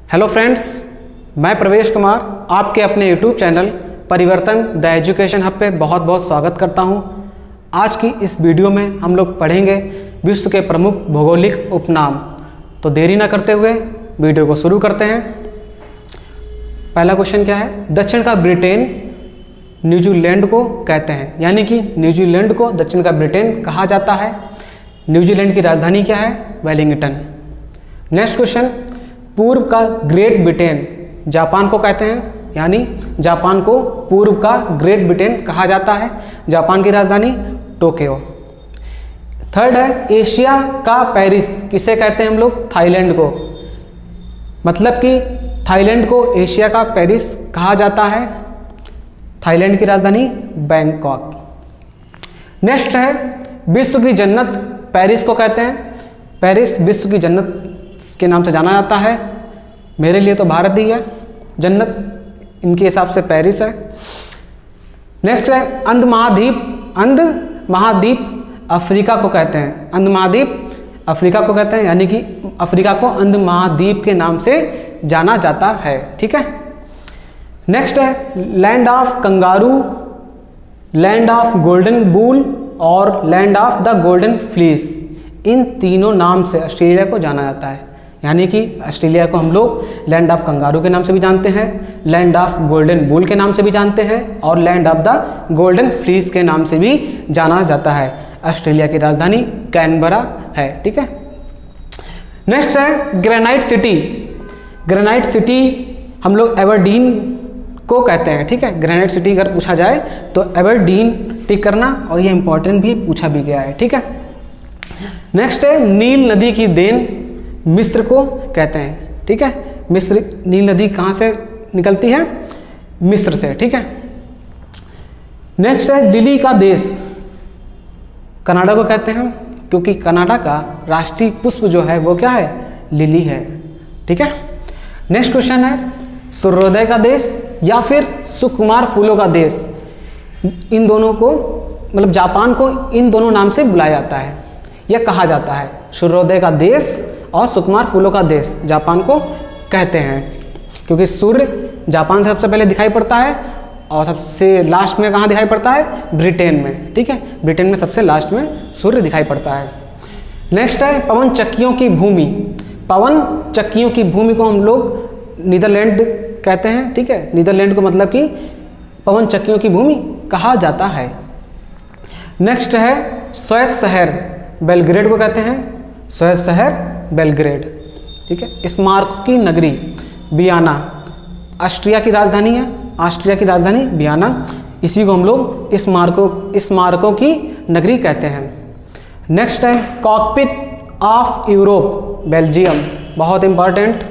Hello friends, मैं प्रवेश कुमार आपके अपने यूट्यूब चैनल परिवर्तन द एजुकेशन हब पे बहुत बहुत स्वागत करता हूं। आज की इस वीडियो में हम लोग पढ़ेंगे विश्व के प्रमुख भौगोलिक उपनाम। तो देरी ना करते हुए वीडियो को शुरू करते हैं। पहला क्वेश्चन क्या है? दक्षिण का ब्रिटेन न्यूजीलैंड को कहते हैं, यानी कि न्यूजीलैंड को दक्षिण का ब्रिटेन कहा जाता है। न्यूजीलैंड की राजधानी क्या है? वेलिंगटन। नेक्स्ट क्वेश्चन, पूर्व का ग्रेट ब्रिटेन जापान को कहते हैं, यानी जापान को पूर्व का ग्रेट ब्रिटेन कहा जाता है। जापान की राजधानी टोक्यो। थर्ड है, एशिया का पेरिस किसे कहते हैं हम लोग? थाईलैंड को। मतलब कि थाईलैंड को एशिया का पेरिस कहा जाता है। थाईलैंड की राजधानी बैंकॉक। नेक्स्ट है, विश्व की जन्नत पेरिस को कहते हैं। पेरिस विश्व की जन्नत के नाम से जाना जाता है। मेरे लिए तो भारत ही है जन्नत, इनके हिसाब से पेरिस है। नेक्स्ट है, अंध महाद्वीप अफ्रीका को कहते हैं। अंध महाद्वीप अफ्रीका को कहते हैं, यानी कि अफ्रीका को अंध महाद्वीप के नाम से जाना जाता है। ठीक है। नेक्स्ट है, land of kangaroo, land of golden bull और land of the golden fleece, इन तीनों नाम से ऑस्ट्रेलिया को जाना जाता है। यानी कि ऑस्ट्रेलिया को हम लोग लैंड ऑफ कंगारू के नाम से भी जानते हैं, लैंड ऑफ गोल्डन बुल के नाम से भी जानते हैं और land of the golden fleece के नाम से भी जाना जाता है। ऑस्ट्रेलिया की राजधानी कैनबरा है। ठीक है। नेक्स्ट है, ग्रेनाइट सिटी। ग्रेनाइट सिटी हम लोग एबरडीन को कहते हैं। ठीक है। ग्रेनाइट सिटी अगर पूछा जाए तो एबरडीन टिक करना, और ये इंपॉर्टेंट भी पूछा भी गया है। ठीक है। नेक्स्ट है, नील नदी की देन मिस्र को कहते हैं। ठीक है। मिस्र, नील नदी कहाँ से निकलती है? मिस्र से। ठीक है। नेक्स्ट है, लिली का देश कनाडा को कहते हैं, क्योंकि कनाडा का राष्ट्रीय पुष्प जो है वो क्या है? लिली है। ठीक है। नेक्स्ट क्वेश्चन है, सूर्योदय का देश या फिर सुकुमार फूलों का देश, इन दोनों को मतलब जापान को इन दोनों नाम से बुलाया जाता है या कहा जाता है। सूर्योदय का देश और सुकुमार फूलों का देश जापान को कहते हैं, क्योंकि सूर्य जापान से सबसे पहले दिखाई पड़ता है और सबसे लास्ट में कहाँ दिखाई पड़ता है? ब्रिटेन में। ठीक है। ब्रिटेन में सबसे लास्ट में सूर्य दिखाई पड़ता है। नेक्स्ट है, पवन चक्कियों की भूमि। पवन चक्कियों की भूमि को हम लोग नीदरलैंड कहते हैं। ठीक है। नीदरलैंड को मतलब कि पवन चक्कियों की भूमि कहा जाता है। नेक्स्ट है, श्वेत शहर बेलग्रेड को कहते हैं। श्वेत शहर बेलग्रेड। ठीक है। स्मारकों की नगरी वियना ऑस्ट्रिया की राजधानी है। ऑस्ट्रिया की राजधानी वियना, इसी को हम लोग स्मारकों की नगरी कहते हैं। नेक्स्ट है, कॉकपिट ऑफ यूरोप बेल्जियम, बहुत इंपॉर्टेंट,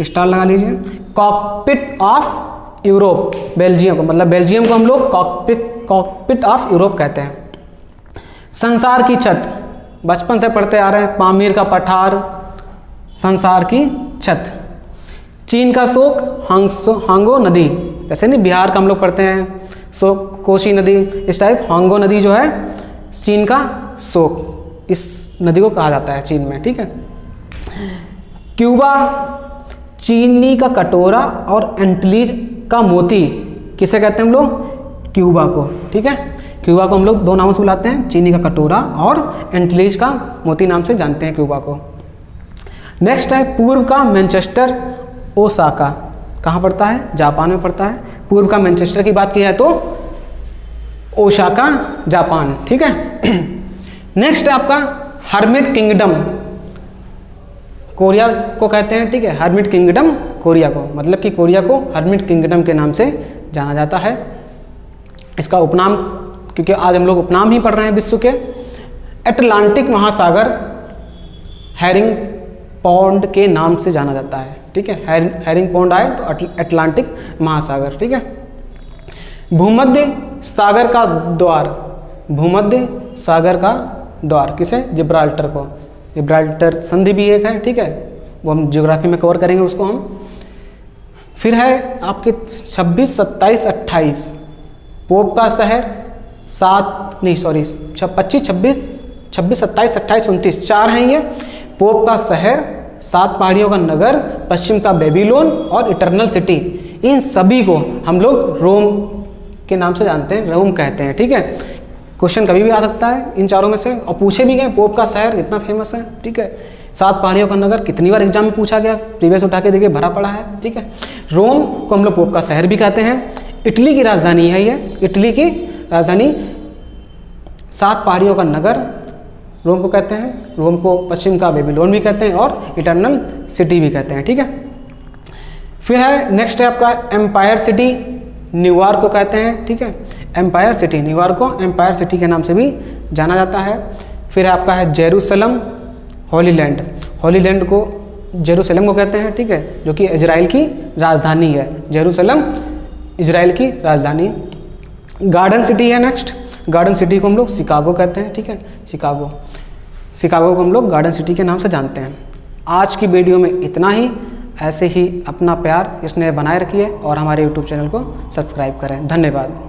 स्टार लगा लीजिए। कॉकपिट ऑफ यूरोप बेल्जियम को मतलब बेल्जियम को हम लोग कॉकपिट ऑफ यूरोप कहते हैं। संसार की छत, बचपन से पढ़ते आ रहे हैं, पामीर का पठार, संसार की छत। चीन का शोक हांगो नदी, जैसे नहीं बिहार का हम लोग पढ़ते हैं शोक कोसी नदी, इस टाइप हांगो नदी जो है चीन का शोक, इस नदी को कहा जाता है चीन में। ठीक है। क्यूबा, चीनी का कटोरा और एंटीलीज का मोती किसे कहते हैं हम लोग? क्यूबा को। ठीक है। क्यूबा को हम लोग दो नामों से बुलाते हैं, चीनी का कटोरा और एंटीलीज का मोती नाम से जानते हैं क्यूबा को। नेक्स्ट है, पूर्व का मैनचेस्टर ओसाका कहाँ पड़ता है? जापान में पड़ता है। पूर्व का मैनचेस्टर की बात की जाए तो ओसाका जापान। ठीक है। नेक्स्ट है आपका हर्मिट किंगडम, कोरिया को कहते हैं। ठीक है। हर्मिट किंगडम कोरिया को, मतलब कि कोरिया को हर्मिट किंगडम के नाम से जाना जाता है। इसका उपनाम, क्योंकि आज हम लोग उपनाम ही पढ़ रहे हैं विश्व के, अटलांटिक महासागर हैरिंग पौंड के नाम से जाना जाता है। ठीक है। हैरिंग पौंड आए तो अटलांटिक महासागर। ठीक है। भूमध्य सागर का द्वार, भूमध्य सागर का द्वार किसे? जिब्राल्टर को। जिब्राल्टर संधि भी एक है। ठीक है। वो हम ज्योग्राफी में कवर करेंगे उसको हम। फिर है आपके 26, 27, 28 पोप का शहर, 25, 26, 27, 28, 29 चार हैं ये। पोप का शहर सात पहाड़ियों का नगर, पश्चिम का बेबीलोन और इटर्नल सिटी, इन सभी को हम लोग रोम के नाम से जानते हैं, रोम कहते हैं। ठीक है, क्वेश्चन कभी भी आ सकता है इन चारों में से, और पूछे भी गए। पोप का शहर कितना फेमस है, ठीक है। सात पहाड़ियों का नगर कितनी बार एग्जाम में पूछा गया, प्रीवियस उठा के देखिए, भरा पड़ा है। ठीक है, रोम को हम लोग पोप का शहर भी कहते हैं। इटली की राजधानी है ये, इटली की राजधानी। सात पहाड़ियों का नगर रोम को कहते हैं, रोम को पश्चिम का बेबीलोन भी कहते हैं और इटर्नल सिटी भी कहते हैं। ठीक है, फिर है नेक्स्ट है आपका एम्पायर सिटी, न्यूयॉर्क को कहते हैं। ठीक है, एम्पायर सिटी, न्यूयॉर्क को एम्पायर सिटी के नाम से भी जाना जाता है। फिर है आपका है Jerusalem, Holi land, Holi land को जेरूसलम को कहते हैं। ठीक है, जो कि इजराइल की राजधानी है, जेरूसलम इजराइल की राजधानी। गार्डन सिटी है नेक्स्ट, गार्डन सिटी को हम लोग शिकागो कहते हैं। ठीक है, शिकागो, शिकागो को हम लोग गार्डन सिटी के नाम से जानते हैं। आज की वीडियो में इतना ही। ऐसे ही अपना प्यार स्नेह बनाए रखिए और हमारे यूट्यूब चैनल को सब्सक्राइब करें। धन्यवाद।